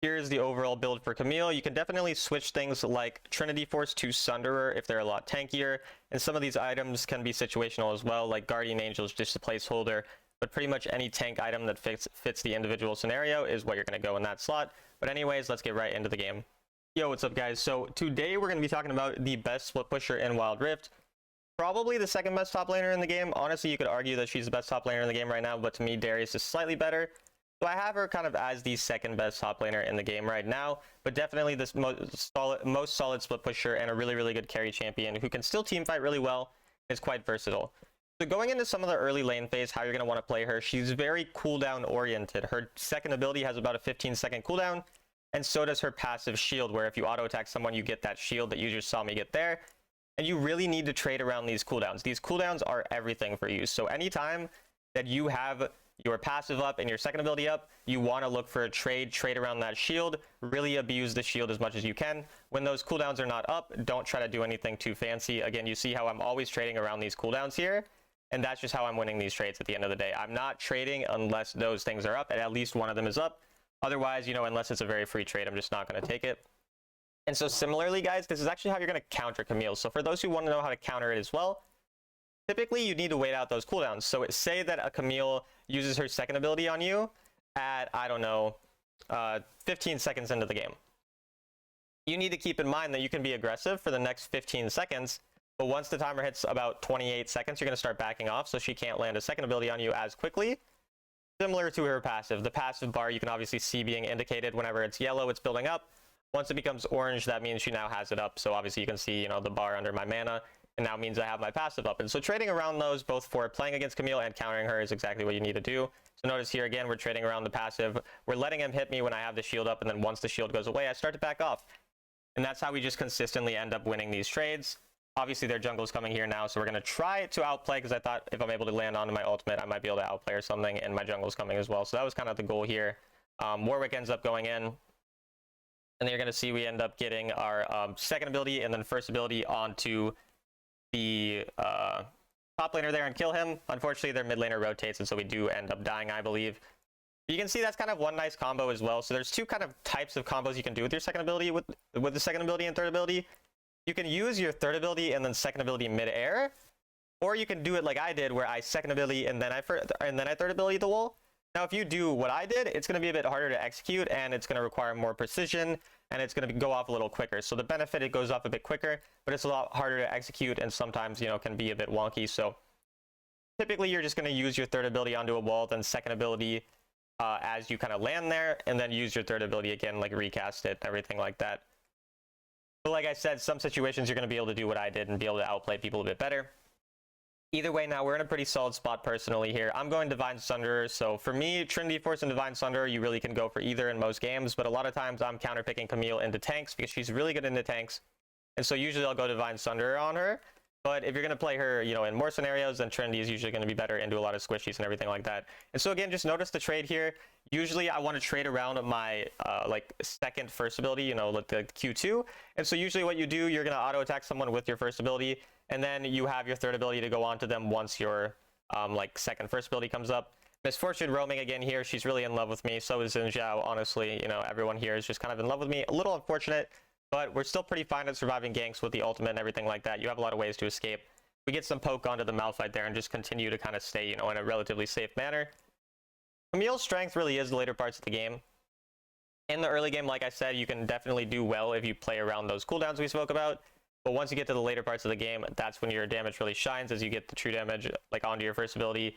Here's the overall build for Camille. You can definitely switch things like Trinity Force to Sunderer if they're a lot tankier, and some of these items can be situational as well, like Guardian Angel is just a placeholder, but pretty much any tank item that fits the individual scenario is what you're going to go in that slot. But anyways, let's get right into the game. Yo, what's up guys? So today we're going to be talking about the best Splitpusher in Wild Rift. Probably the second best top laner in the game. Honestly, you could argue that she's the best top laner in the game right now, but to me, Darius is slightly better. So I have her kind of as the second best top laner in the game right now, but definitely this most solid Splitpusher and a really good carry champion who can still team fight really well, is quite versatile. So going into some of the early lane phase, how you're going to want to play her, she's very cooldown oriented. Her second ability has about a 15-second cooldown, and so does her passive shield, where if you auto attack someone, you get that shield that you just saw me get there. And you really need to trade around these cooldowns. These cooldowns are everything for you. So anytime that you have your passive up and your second ability up, you want to look for a trade around that shield. Really abuse the shield as much as you can. When those cooldowns are not up, don't try to do anything too fancy. Again, you see how I'm always trading around these cooldowns here, and that's just how I'm winning these trades at the end of the day. I'm not trading unless those things are up, and at least one of them is up. Otherwise, you know, unless it's a very free trade, I'm just not going to take it. And so similarly, guys, this is actually how you're going to counter Camille. So for those who want to know how to counter it as well, typically you need to wait out those cooldowns. So say that a Camille uses her second ability on you at, I don't know, 15 seconds into the game. You need to keep in mind that you can be aggressive for the next 15 seconds, but once the timer hits about 28 seconds, you're going to start backing off, so she can't land a second ability on you as quickly. Similar to her passive. The passive bar you can obviously see being indicated whenever it's yellow, it's building up. Once it becomes orange, that means she now has it up. So obviously you can see, you know, the bar under my mana, and now means I have my passive up. And so trading around those, both for playing against Camille and countering her, is exactly what you need to do. So notice here again, we're trading around the passive. We're letting him hit me when I have the shield up, and then once the shield goes away, I start to back off. And that's how we just consistently end up winning these trades. Obviously their jungle's coming here now, so we're going to try to outplay, because I thought if I'm able to land onto my ultimate, I might be able to outplay or something, and my jungle's coming as well. So that was kind of the goal here. Warwick ends up going in. And then you're going to see we end up getting our second ability and then first ability onto the top laner there and kill him. Unfortunately, their mid laner rotates, and so we do end up dying, I believe. You can see that's kind of one nice combo as well. So there's two kind of types of combos you can do with your second ability, with the second ability and third ability. You can use your third ability and then second ability mid-air, or you can do it like I did, where I second ability and then I third ability the wall. Now, if you do what I did, it's going to be a bit harder to execute, and it's going to require more precision, and it's going to go off a little quicker. So the benefit, it goes off a bit quicker, but it's a lot harder to execute, and sometimes, you know, can be a bit wonky. So typically, you're just going to use your third ability onto a wall, then second ability as you kind of land there, and then use your third ability again, like recast it, everything like that. But like I said, some situations you're going to be able to do what I did and be able to outplay people a bit better. Either way, now we're in a pretty solid spot personally here. I'm going Divine Sunderer, so for me, Trinity Force and Divine Sunderer, you really can go for either in most games, but a lot of times I'm counterpicking Camille into tanks because she's really good into tanks, and so usually I'll go Divine Sunderer on her. But if you're going to play her, you know, in more scenarios, then Trinity is usually going to be better into a lot of squishies and everything like that. And so again, just notice the trade here. Usually I want to trade around my like second first ability, you know, like the Q2. And so usually what you do, you're going to auto attack someone with your first ability, and then you have your third ability to go on to them once your like second first ability comes up. Misfortune roaming again here. She's really in love with me. So is Xin Zhao. Honestly, you know, everyone here is just kind of in love with me. A little unfortunate, but we're still pretty fine at surviving ganks with the ultimate and everything like that. You have a lot of ways to escape. We get some poke onto the Malphite there and just continue to kind of stay, you know, in a relatively safe manner. Camille's strength really is the later parts of the game. In the early game, like I said, you can definitely do well if you play around those cooldowns we spoke about. But once you get to the later parts of the game, that's when your damage really shines, as you get the true damage like onto your first ability.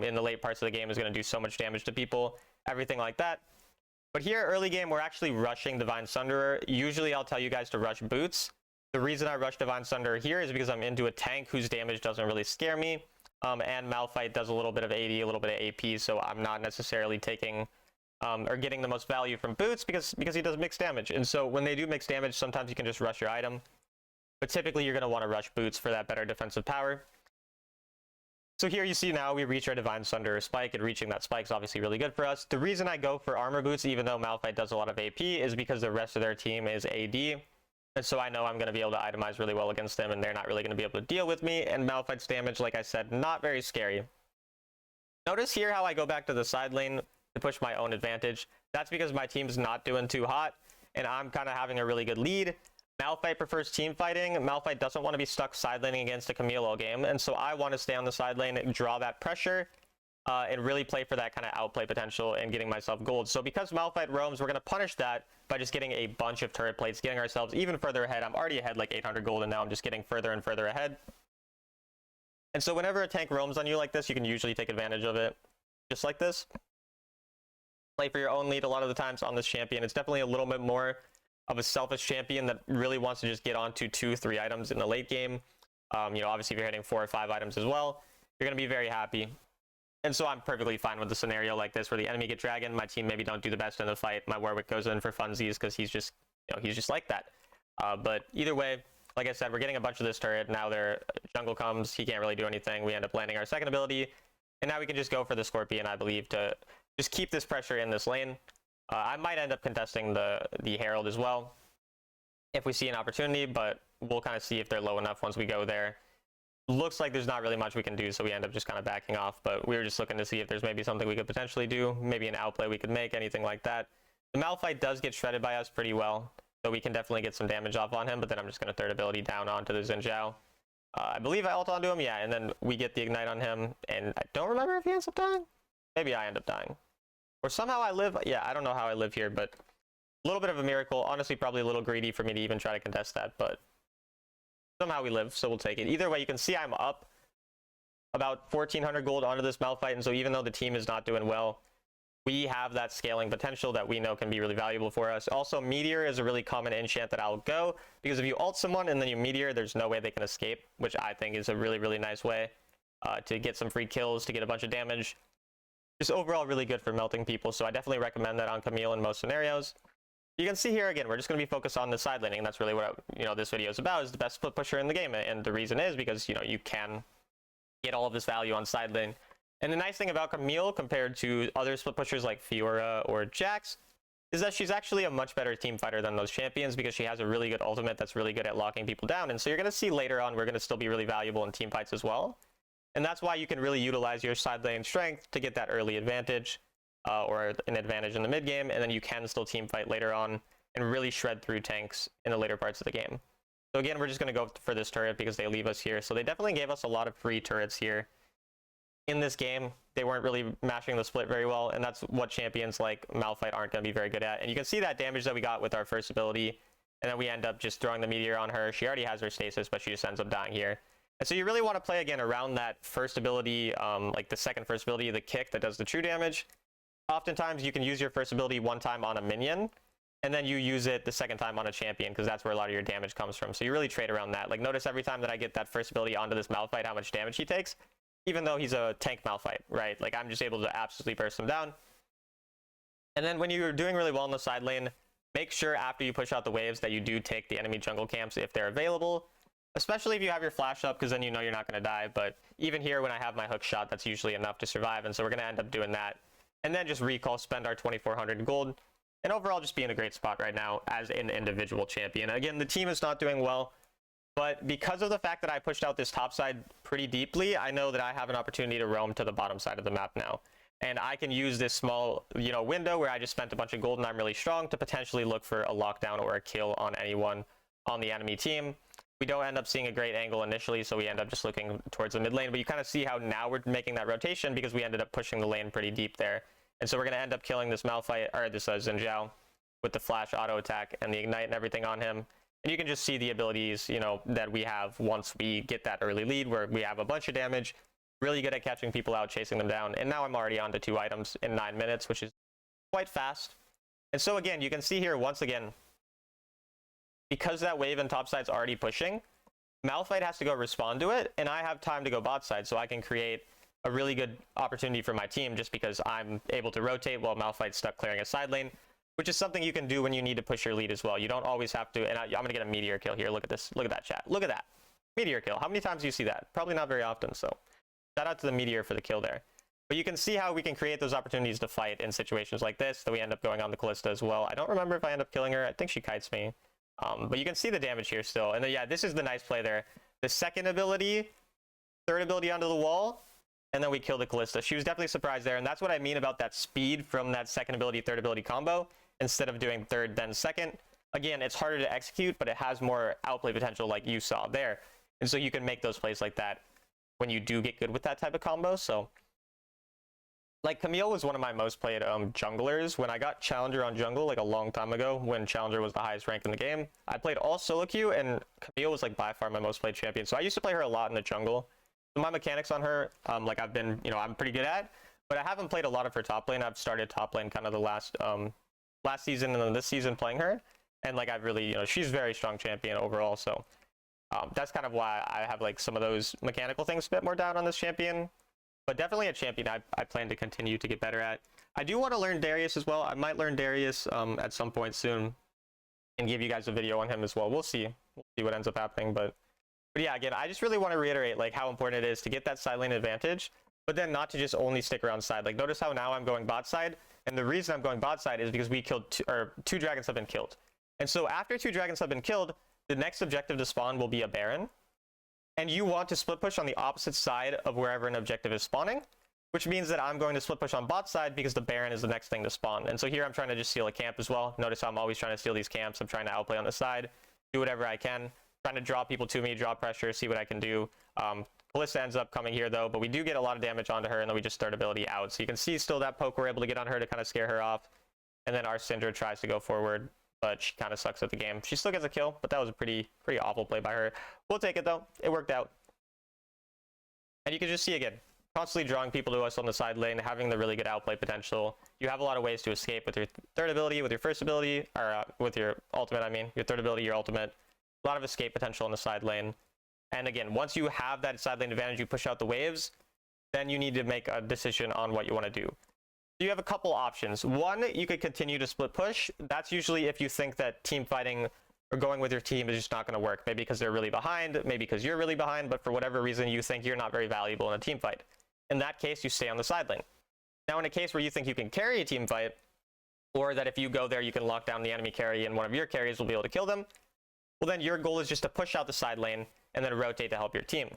In the late parts of the game is going to do so much damage to people, everything like that. But here, early game, we're actually rushing Divine Sunderer. Usually I'll tell you guys to rush Boots. The reason I rush Divine Sunderer here is because I'm into a tank whose damage doesn't really scare me. And Malphite does a little bit of AD, a little bit of AP, so I'm not necessarily taking or getting the most value from Boots because he does mixed damage. And so when they do mixed damage, sometimes you can just rush your item. But typically you're going to want to rush Boots for that better defensive power. So here you see now we reach our Divine Sunderer spike, and reaching that spike is obviously really good for us. The reason I go for armor boots, even though Malphite does a lot of AP, is because the rest of their team is AD. And so I know I'm going to be able to itemize really well against them, and they're not really going to be able to deal with me. And Malphite's damage, like I said, not very scary. Notice here how I go back to the side lane to push my own advantage. That's because my team's not doing too hot, and I'm kind of having a really good lead. Malphite prefers team fighting. Malphite doesn't want to be stuck side laning against a Camille all game, and so I want to stay on the side lane and draw that pressure, and really play for that kind of outplay potential and getting myself gold. So because Malphite roams, we're going to punish that by just getting a bunch of turret plates, getting ourselves even further ahead. I'm already ahead like 800 gold, and now I'm just getting further and further ahead. And so whenever a tank roams on you like this, you can usually take advantage of it, just like this. Play for your own lead a lot of the times on this champion. It's definitely a little bit more of a selfish champion that really wants to just get onto 2-3 items in the late game. You know, obviously if you're hitting 4 or 5 items as well, you're going to be very happy. And so I'm perfectly fine with the scenario like this where the enemy get dragon, my team maybe don't do the best in the fight, my Warwick goes in for funsies because he's just, you know, he's just like that. But either way, like I said, we're getting a bunch of this turret. Now their jungle comes, he can't really do anything. We end up landing our second ability, and now we can just go for the Scorpion, I believe, to just keep this pressure in this lane. I might end up contesting the Herald as well if we see an opportunity, but we'll kind of see if they're low enough once we go there. Looks like there's not really much we can do, so we end up just kind of backing off, but we were just looking to see if there's maybe something we could potentially do, maybe an outplay we could make, anything like that. The Malphite does get shredded by us pretty well, so we can definitely get some damage off on him, but then I'm just going to third ability down onto the Xin Zhao. I believe I ult onto him, yeah, and then we get the ignite on him, and I don't remember if he ends up dying. Maybe I end up dying. Or somehow I live. Yeah, I don't know how I live here, but a little bit of a miracle. Honestly, probably a little greedy for me to even try to contest that, but somehow we live, so we'll take it. Either way, you can see I'm up about 1,400 gold onto this Malphite, and so even though the team is not doing well, we have that scaling potential that we know can be really valuable for us. Also, Meteor is a really common enchant that I'll go, because if you ult someone and then you Meteor, there's no way they can escape, which I think is a really, really nice way to get some free kills, to get a bunch of damage. Just overall really good for melting people, so I definitely recommend that on Camille in most scenarios. You can see here again, we're just going to be focused on the side laning, and that's really what this video is about, is the best split pusher in the game, and the reason is because you can get all of this value on side lane. And the nice thing about Camille compared to other split pushers like Fiora or Jax is that she's actually a much better team fighter than those champions, because she has a really good ultimate that's really good at locking people down. And so you're going to see later on we're going to still be really valuable in team fights as well. And that's why you can really utilize your side lane strength to get that early advantage, or an advantage in the mid game, and then you can still team fight later on and really shred through tanks in the later parts of the game. So again, we're just going to go for this turret because they leave us here. So they definitely gave us a lot of free turrets here. In this game, they weren't really mashing the split very well, and that's what champions like Malphite aren't going to be very good at. And you can see that damage that we got with our first ability, and then we end up just throwing the Meteor on her. She already has her stasis, but she just ends up dying here. And so you really want to play again around that first ability, like the second first ability, the kick that does the true damage. Oftentimes you can use your first ability one time on a minion, and then you use it the second time on a champion, because that's where a lot of your damage comes from. So you really trade around that. Like, notice every time that I get that first ability onto this Malphite, how much damage he takes, even though he's a tank Malphite, right? Like, I'm just able to absolutely burst him down. And then when you're doing really well in the side lane, make sure after you push out the waves that you do take the enemy jungle camps if they're available, especially if you have your flash up, because then you know you're not going to die. But even here, when I have my hook shot, that's usually enough to survive, and so we're going to end up doing that. And then just recall, spend our 2,400 gold, and overall just be in a great spot right now as an individual champion. Again, the team is not doing well, but because of the fact that I pushed out this top side pretty deeply, I know that I have an opportunity to roam to the bottom side of the map now. And I can use this small, window where I just spent a bunch of gold and I'm really strong to potentially look for a lockdown or a kill on anyone on the enemy team. We don't end up seeing a great angle initially, so we end up just looking towards the mid lane, but you kind of see how now we're making that rotation because we ended up pushing the lane pretty deep there. And so we're going to end up killing this Malphite, or this Xin Zhao, with the flash auto attack and the ignite and everything on him. And you can just see the abilities, that we have once we get that early lead, where we have a bunch of damage, really good at catching people out, chasing them down. And now I'm already on to 2 items in 9 minutes, which is quite fast. And so again, you can see here once again, because that wave and top side's already pushing, Malphite has to go respond to it, and I have time to go bot side, so I can create a really good opportunity for my team just because I'm able to rotate while Malphite's stuck clearing a side lane, which is something you can do when you need to push your lead as well. You don't always have to, and I'm going to get a Meteor kill here. Look at this. Look at that, chat. Look at that. Meteor kill. How many times do you see that? Probably not very often, so shout out to the Meteor for the kill there. But you can see how we can create those opportunities to fight in situations like this, that we end up going on the Callista as well. I don't remember if I end up killing her. I think she kites me. But you can see the damage here still. And then, yeah, this is the nice play there. The second ability, third ability onto the wall, and then we killed the Callista. She was definitely surprised there, and that's what I mean about that speed from that second ability, third ability combo, instead of doing third, then second. Again, it's harder to execute, but it has more outplay potential like you saw there. And so you can make those plays like that when you do get good with that type of combo. So, like, Camille was one of my most played junglers. When I got Challenger on jungle, like, a long time ago, when Challenger was the highest rank in the game, I played all solo queue, and Camille was, like, by far my most played champion. So I used to play her a lot in the jungle. So my mechanics on her, like, I've been, I'm pretty good at, but I haven't played a lot of her top lane. I've started top lane kind of the last season and then this season playing her. And, like, I've really, she's a very strong champion overall, so that's kind of why I have, like, some of those mechanical things a bit more down on this champion. But definitely a champion I plan to continue to get better at. I do want to learn Darius as well. I might learn Darius at some point soon and give you guys a video on him as well. We'll see. We'll see what ends up happening. But yeah, again, I just really want to reiterate, like, how important it is to get that side lane advantage, but then not to just only stick around side. Like, notice how now I'm going bot side, and the reason I'm going bot side is because we killed two dragons have been killed. And so after 2 dragons have been killed, the next objective to spawn will be a Baron. And you want to split push on the opposite side of wherever an objective is spawning, which means that I'm going to split push on bot side because the Baron is the next thing to spawn. And so here I'm trying to just steal a camp as well. Notice how I'm always trying to steal these camps. I'm trying to outplay on the side, do whatever I can, trying to draw people to me, draw pressure, see what I can do. Callista ends up coming here though, but we do get a lot of damage onto her, and then we just third ability out. So you can see still that poke we're able to get on her to kind of scare her off. And then our Syndra tries to go forward, but she kind of sucks at the game. She still gets a kill, but that was a pretty awful play by her. We'll take it though. It worked out. And you can just see again, constantly drawing people to us on the side lane, having the really good outplay potential. You have a lot of ways to escape with your third ability, with your first ability, or with your ultimate, I mean. Your third ability, your ultimate. A lot of escape potential on the side lane. And again, once you have that side lane advantage, you push out the waves, then you need to make a decision on what you want to do. You have a couple options. One, you could continue to split push. That's usually if you think that team fighting or going with your team is just not going to work. Maybe because they're really behind, maybe because you're really behind, but for whatever reason you think you're not very valuable in a team fight. In that case, you stay on the side lane. Now, in a case where you think you can carry a team fight, or that if you go there you can lock down the enemy carry and one of your carries will be able to kill them, well then your goal is just to push out the side lane and then rotate to help your team.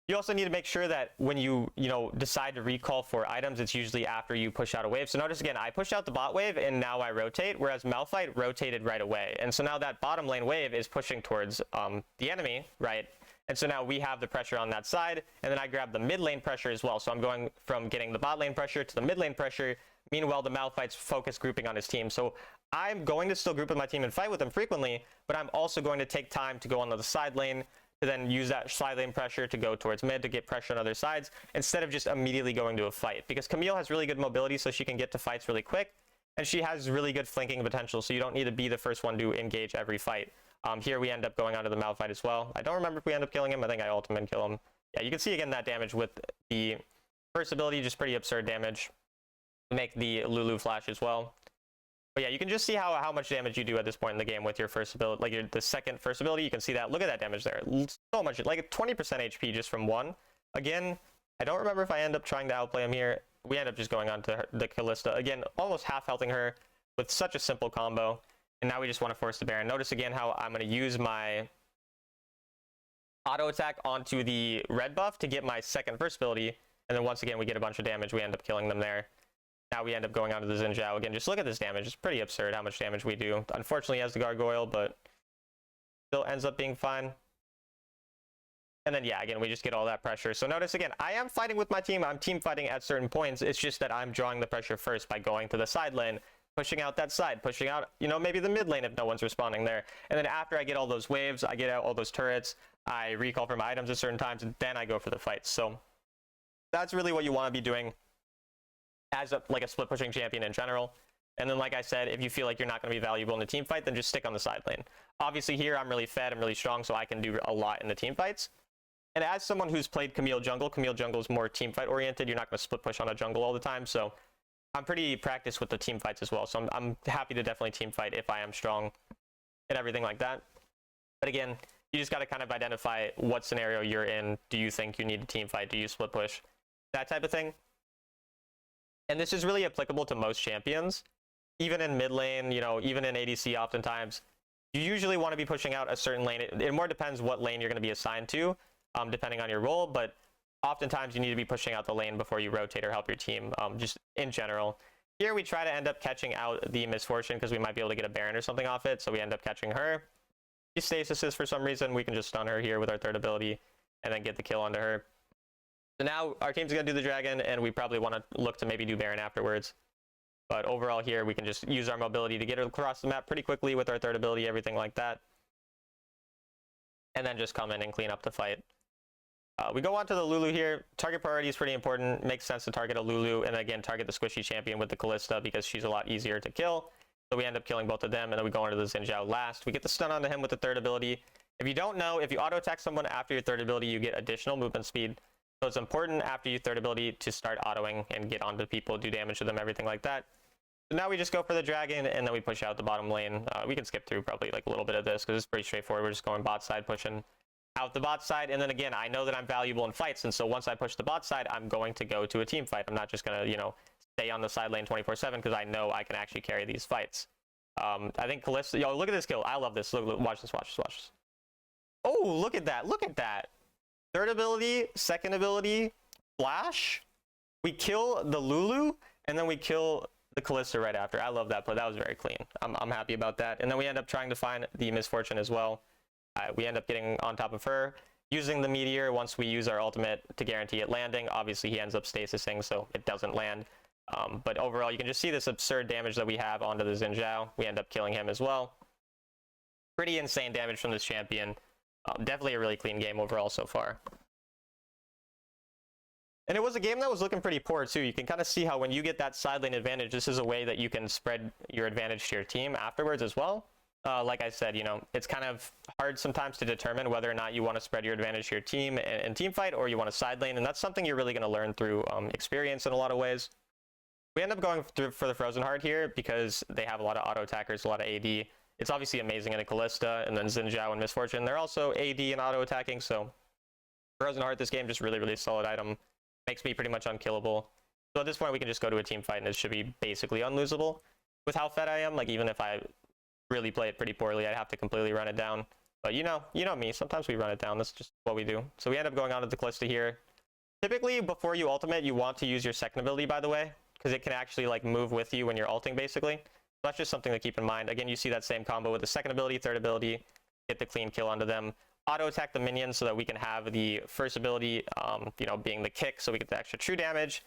You also need to make sure that when you decide to recall for items, it's usually after you push out a wave. So notice again, I pushed out the bot wave and now I rotate, whereas Malphite rotated right away. And so now that bottom lane wave is pushing towards the enemy, right? And so now we have the pressure on that side, and then I grab the mid lane pressure as well. So I'm going from getting the bot lane pressure to the mid lane pressure. Meanwhile, the Malphite's focus grouping on his team. So I'm going to still group with my team and fight with them frequently, but I'm also going to take time to go on the side lane, to then use that side lane pressure to go towards mid to get pressure on other sides, instead of just immediately going to a fight. Because Camille has really good mobility, so she can get to fights really quick, and she has really good flanking potential, so you don't need to be the first one to engage every fight. Here we end up going onto the Malphite as well. I don't remember if we end up killing him. I think I ultimate and kill him. Yeah, you can see again that damage with the first ability, just pretty absurd damage. Make the Lulu flash as well. But yeah, you can just see how much damage you do at this point in the game with your first ability, like the second first ability. You can see that. Look at that damage there. So much, like 20% HP just from one. Again, I don't remember if I end up trying to outplay him here. We end up just going on to the Callista. Again, almost half healthing her with such a simple combo. And now we just want to force the Baron. Notice again how I'm going to use my auto attack onto the red buff to get my second first ability. And then once again, we get a bunch of damage. We end up killing them there. Now we end up going on to the Xin Zhao again. Just look at this damage. It's pretty absurd how much damage we do. Unfortunately, he has the gargoyle, but still ends up being fine. And then, yeah, again, we just get all that pressure. So notice again, I am fighting with my team. I'm team fighting at certain points. It's just that I'm drawing the pressure first by going to the side lane, pushing out that side, pushing out, maybe the mid lane if no one's responding there. And then after I get all those waves, I get out all those turrets, I recall for my items at certain times, and then I go for the fights. So that's really what you want to be doing as a split pushing champion in general. And then, like I said, if you feel like you're not going to be valuable in the team fight, then just stick on the side lane. Obviously here I'm really fed, I'm really strong, so I can do a lot in the team fights. And as someone who's played Camille jungle is more team fight oriented. You're not going to split push on a jungle all the time, so I'm pretty practiced with the team fights as well. So I'm happy to definitely team fight if I am strong and everything like that. But again, you just got to kind of identify what scenario you're in. Do you think you need a team fight? Do you split push? That type of thing. And this is really applicable to most champions. Even in mid lane, even in ADC oftentimes, you usually want to be pushing out a certain lane. It more depends what lane you're going to be assigned to, depending on your role. But oftentimes you need to be pushing out the lane before you rotate or help your team, just in general. Here we try to end up catching out the Misfortune because we might be able to get a Baron or something off it, so we end up catching her. She stasis for some reason, we can just stun her here with our third ability and then get the kill onto her. So now our team's going to do the dragon, and we probably want to look to maybe do Baron afterwards. But overall here, we can just use our mobility to get across the map pretty quickly with our third ability, everything like that. And then just come in and clean up the fight. We go on to the Lulu here. Target priority is pretty important. Makes sense to target a Lulu, and again, target the squishy champion with the Kalista because she's a lot easier to kill. So we end up killing both of them, and then we go into the Xin Zhao last. We get the stun onto him with the third ability. If you don't know, if you auto-attack someone after your third ability, you get additional movement speed. So it's important after your third ability to start autoing and get onto people, do damage to them, everything like that. So now we just go for the dragon, and then we push out the bottom lane. We can skip through probably like a little bit of this because it's pretty straightforward. We're just going bot side, pushing out the bot side, and then again, I know that I'm valuable in fights, and so once I push the bot side, I'm going to go to a team fight. I'm not just gonna, stay on the side lane 24/7 because I know I can actually carry these fights. I think Kalista, yo, look at this kill. I love this. Look, watch this, watch this, watch this. Oh, look at that, look at that. Third ability, second ability, flash. We kill the Lulu, and then we kill the Kalista right after. I love that play. That was very clean. I'm happy about that. And then we end up trying to find the Misfortune as well. We end up getting on top of her, using the meteor once we use our ultimate to guarantee it landing. Obviously, he ends up stasising, so it doesn't land. But overall, you can just see this absurd damage that we have onto the Xin Zhao. We end up killing him as well. Pretty insane damage from this champion. Definitely a really clean game overall so far. And it was a game that was looking pretty poor too. You can kind of see how when you get that side lane advantage, this is a way that you can spread your advantage to your team afterwards as well. Like I said, it's kind of hard sometimes to determine whether or not you want to spread your advantage to your team in team fight or you want to side lane, and that's something you're really going to learn through experience in a lot of ways. We end up going for the Frozen Heart here because they have a lot of auto attackers, a lot of AD. It's obviously amazing in a Kalista, and then Xin Zhao and Misfortune, they're also AD and auto attacking, so Frozen Heart this game, just really, really solid item. Makes me pretty much unkillable. So at this point, we can just go to a team fight, and it should be basically unlosable. With how fed I am, like even if I really play it pretty poorly, I'd have to completely run it down. But you know me, sometimes we run it down. That's just what we do. So we end up going on to the Kalista here. Typically, before you ultimate, you want to use your second ability, by the way, because it can actually like move with you when you're ulting, basically. So that's just something to keep in mind. Again, you see that same combo with the second ability, third ability, get the clean kill onto them. Auto attack the minions so that we can have the first ability, being the kick, so we get the extra true damage.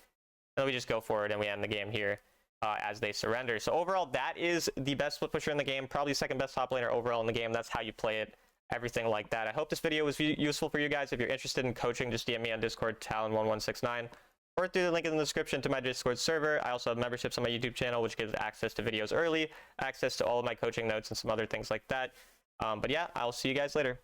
And then we just go forward and we end the game here as they surrender. So overall, that is the best split pusher in the game, probably second best top laner overall in the game. That's how you play it, everything like that. I hope this video was useful for you guys. If you're interested in coaching, just DM me on Discord, Talon1169, or through the link in the description to my Discord server. I also have memberships on my YouTube channel, which gives access to videos early, access to all of my coaching notes, and some other things like that. But yeah, I'll see you guys later.